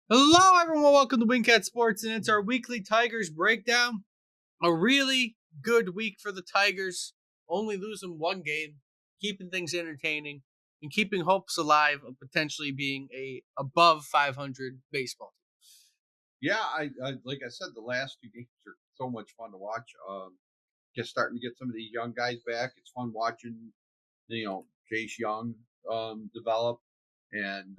Hello, everyone. Welcome to Wingcat Sports, and it's our weekly Tigers breakdown. A really good week for the Tigers, only losing one game, keeping things entertaining, and keeping hopes alive of potentially being a above 500 baseball Yeah, I like I said, the last two games are so much fun to watch. Just starting to get some of these young guys back. It's fun watching, Chase Young develop, and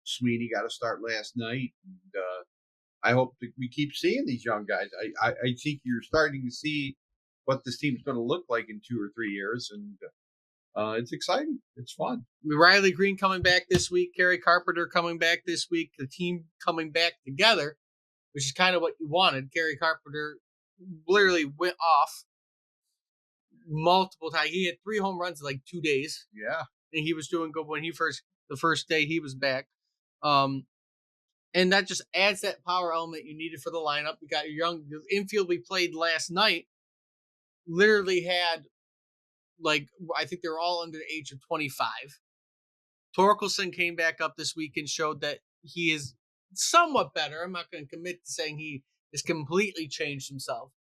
Sweeney got a start last night. And I hope that we keep seeing these young guys. I think you're starting to see what this team's going to look like in 2 or 3 years, and it's exciting. It's fun. team. Riley Green coming back this week, Gary Carpenter coming back this week, the team coming back together, which is kind of what you wanted. Gary Carpenter literally went off multiple times. He had 3 home runs in like 2 days, Yeah, and he was doing good when the first day he was back. Um, and that just adds that power element you needed for the lineup. You got your young the infield we played last night. Literally had like I think they were all under the age of 25. Torkelson came back up this week and showed that he is somewhat better. I'm not going to commit to saying he has completely changed himself,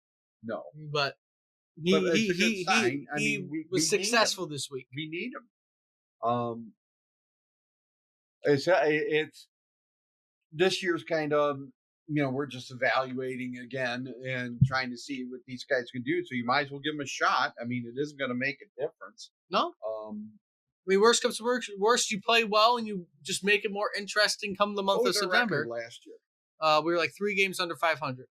no, but but he it's he a good he he sign. I mean, he we was need him. successful this week. We need him. Um, it's this year's kind of we're just evaluating again and trying to see what these guys can do. So you might as well give them a shot. I mean, it isn't going to make a difference. No, Um, I mean, worst comes to worst, you play well and you just make it more interesting come the what month of was our record September. last year? We were like 3 games under 500.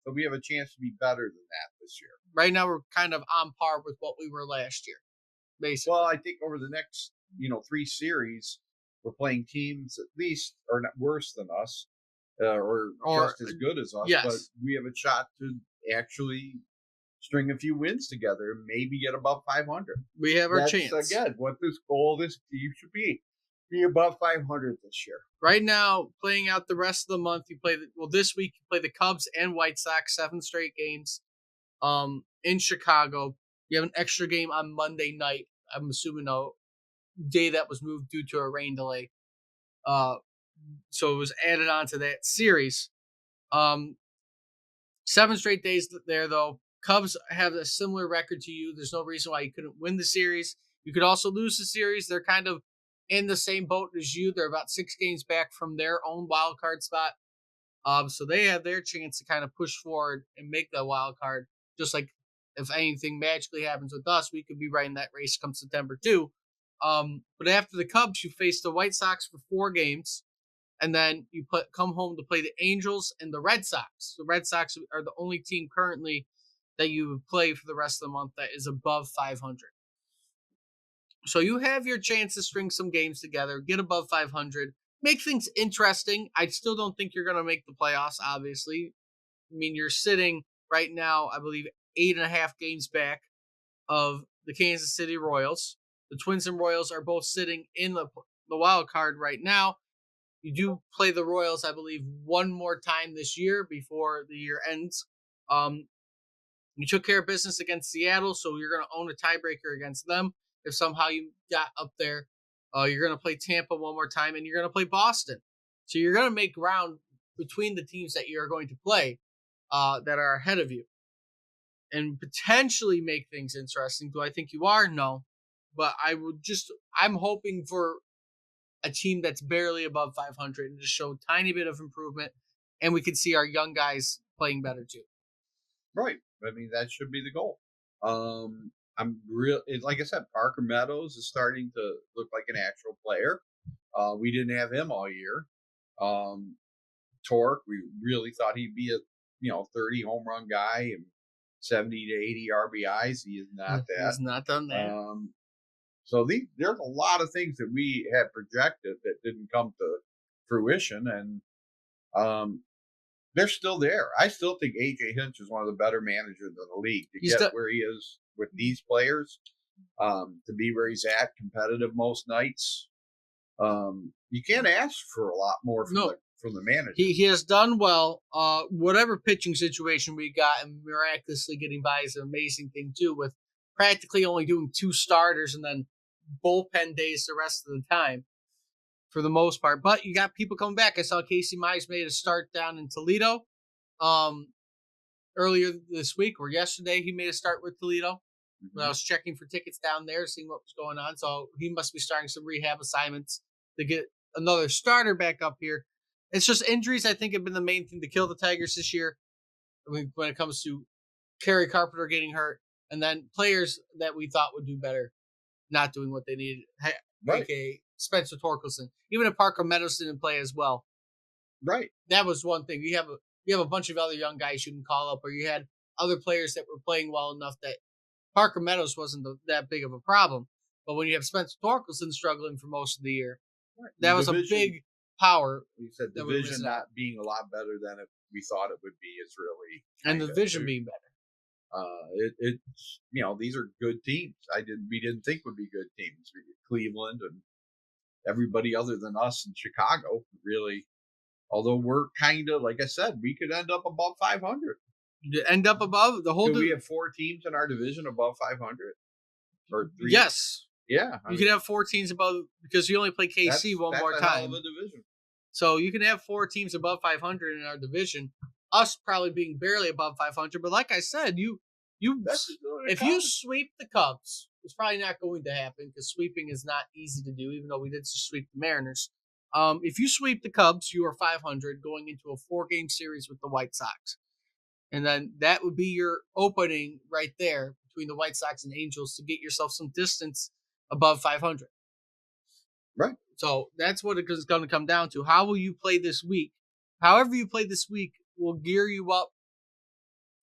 So we have a chance to be better than that this year. Right now, we're kind of on par with what we were last year, Well, basically. I think over the next 3 series, we're playing teams at least or not worse than us, or Or, just as good as us, but yes, we have a shot to actually string a few wins together and maybe get above 500. we have our That's chance. again what this goal, this team should be. Be above 500 this year. Right now, playing out the rest of the month, this week you play the Cubs and White Sox, 7 straight games. In Chicago, you have an extra game on Monday night. I'm assuming a day that was moved due to a rain delay. Uh, so it was added on to that series. Um, 7 straight days there, though. Cubs have a similar record to you. There's no reason why you couldn't win the series. You could also lose the series. They're kind of in the same boat as you. They're about 6 games back from their own wild card spot. So they have their chance to kind of push forward and make the wild card. Just like if anything magically happens with us, we could be right in that race come September too. But after the Cubs, you face the White Sox for 4 games, and then come home to play the Angels and the Red Sox. The Red Sox are the only team currently that you play for the rest of the month that is above 500. So you have your chance to string some games together, get above 500, make things interesting. I still don't think you're going to make the playoffs, obviously. I mean, you're sitting right now, I believe, 8.5 games back of the Kansas City Royals. The Twins and Royals are both sitting in the wild card right now. You do play the Royals, I believe, one more time this year before the year ends. Um, you took care of business against Seattle, so you're going to own a tiebreaker against them. If somehow you got up there, you're going to play Tampa one more time, and you're going to play Boston. So you're going to make ground between the teams that you are going to play that are ahead of you, and potentially make things interesting. Do I think you are? No, but I'm hoping for a team that's barely above 500 and just show a tiny bit of improvement, and we could see our young guys playing better too. Right. I mean, that should be the goal. I'm real. Like I said, Parker Meadows is starting to look like an actual player. We didn't have him all year. Um, Torque, we really thought he'd be a 30 home run guy and 70 to 80 RBIs. He is not that. He's not done that. So there's a lot of things that we had projected that didn't come to fruition, and um, they're still there. I still think AJ Hinch is one of the better managers in the league to He's get done. where he is with these players, to be where he's at, competitive most nights. You can't ask for a lot more from No, the manager. he has done well. Whatever pitching situation we got and miraculously getting by is an amazing thing too. With practically only doing 2 starters and then bullpen days the rest of the time. for the most part. But you got people coming back. I saw Casey Mize made a start down in Toledo earlier this week or yesterday. He made a start with Toledo. When I was checking for tickets down there, seeing what was going on. So he must be starting some rehab assignments to get another starter back up here. It's just injuries, I think, have been the main thing to kill the Tigers this year. I mean, when it comes to Kerry Carpenter getting hurt, and then players that we thought would do better not doing what they needed, Right. aka Spencer Torkelson. Even if Parker Meadows didn't play as well. Right. That was one thing. You have a bunch of other young guys you can call up, or you had other players that were playing well enough that Parker Meadows wasn't that big of a problem. But when you have Spencer Torkelson struggling for most of the year, that was a big power. You said division not being a lot better than we thought it would be is really, and the division being better. It's these are good teams. We didn't think would be good teams. Cleveland and everybody other than us in Chicago, really. Although we're kind of, like I said, we could end up above 500. End up above the whole. Do we have 4 teams in our division above 500? Or 3? Yes. Yeah. You could have 4 teams above because you only play KC one more time. Hell of a division. So you can have 4 teams above 500 in our division. Us probably being barely above 500, but like I said, if you sweep the Cubs, it's probably not going to happen because sweeping is not easy to do. Even though we did just sweep the Mariners, if you sweep the Cubs, you are 500 going into a 4-game series with the White Sox, and then that would be your opening right there between the White Sox and Angels to get yourself some distance above 500. Right. So that's what it is going to come down to. How will you play this week? However you play this week will gear you up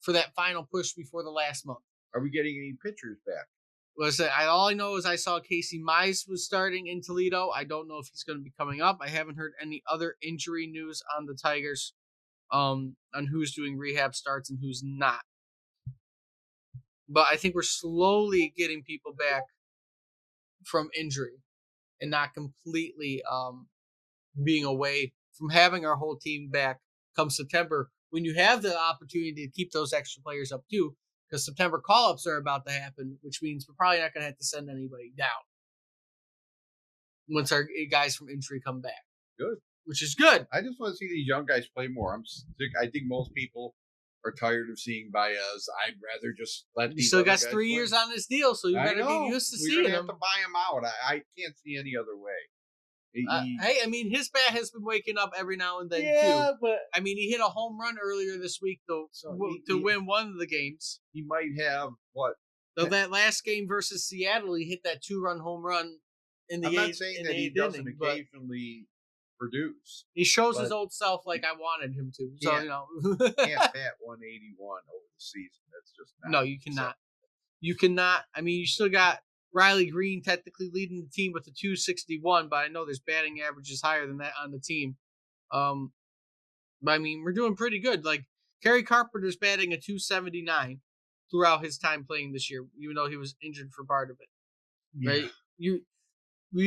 for that final push before the last month. Are we getting any pitchers back? All I know is I saw Casey Mize was starting in Toledo. I don't know if he's going to be coming up. I haven't heard any other injury news on the Tigers, on who's doing rehab starts and who's not. But I think we're slowly getting people back from injury and not completely being away from having our whole team back come September, when you have the opportunity to keep those extra players up too, because September call-ups are about to happen, which means we're probably not going to have to send anybody down once our guys from injury come back. Good. Which is good. I just want to see these young guys play more. I'm sick. I think most people are tired of seeing Baez. I'd rather just let these. He still got 3 years on this deal, so you better get used to seeing him. Have to buy him out. I can't see any other way. Hey, I mean, his bat has been waking up every now and then too. But I mean, he hit a home run earlier this week though, to win one of the games. He might have what? So that last game versus Seattle, he hit that 2-run home run in the 8th. I'm not saying that he doesn't occasionally produce. He shows his old self like I wanted him to. So can't bat 181 over the season. That's just not. No, you cannot. You cannot. I mean, you still got Riley Green technically leading the team with a 261, but I know there's batting averages higher than that on the team. But I mean, we're doing pretty good. Like Kerry Carpenter's batting a 279 throughout his time playing this year, even though he was injured for part of it. Yeah. Right? You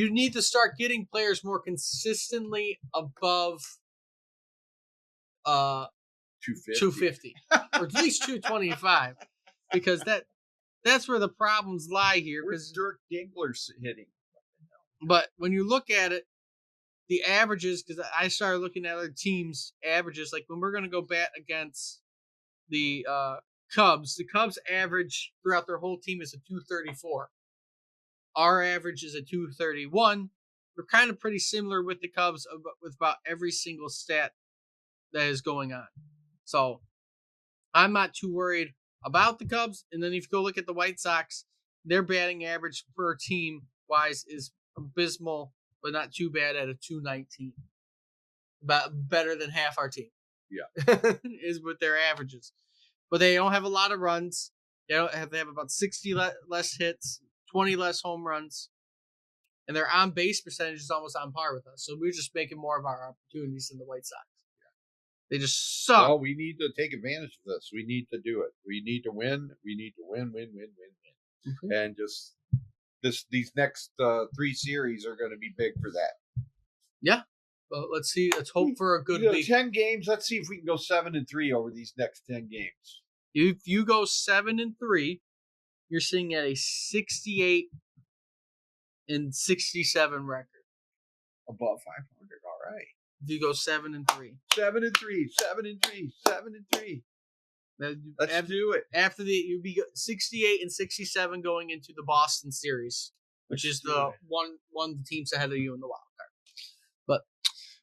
need to start getting players more consistently above 250 or at least 225, because that's where the problems lie here. Where's Dirk Dinkler's hitting? But when you look at it, the averages, because I started looking at other teams' averages, like when we're going to go bat against the Cubs average throughout their whole team is a 234. Our average is a 231. We're kind of pretty similar with the Cubs with about every single stat that is going on. So I'm not too worried about the Cubs. And then if you go look at the White Sox, their batting average per team wise is abysmal, but not too bad at a 219. About better than half our team. Yeah. is with their averages. But they don't have a lot of runs. They have about 60 less hits, 20 less home runs. And their on-base percentage is almost on par with us. So we're just making more of our opportunities than the White Sox. They just suck. Well, we need to take advantage of this. We need to do it. We need to win. We need to win. Mm-hmm. And just these next 3 series are going to be big for that. Yeah. Well, let's see. Let's hope for a good week. 10 games. Let's see if we can go 7-3 over these next 10 games. If you go 7-3, you're sitting at a 68-67 record. Above 500. All right. If you go 7-3. 7-3. 7-3. 7-3. Let's do it. After you'd be 68-67 going into the Boston series, which is the one of the teams ahead of you in the wild card. But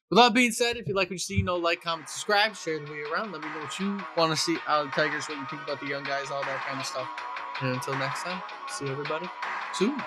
with that being said, if you like what you see, like, comment, subscribe, share the video around. Let me know what you want to see out of the Tigers, what you think about the young guys, all that kind of stuff. And until next time, see everybody soon.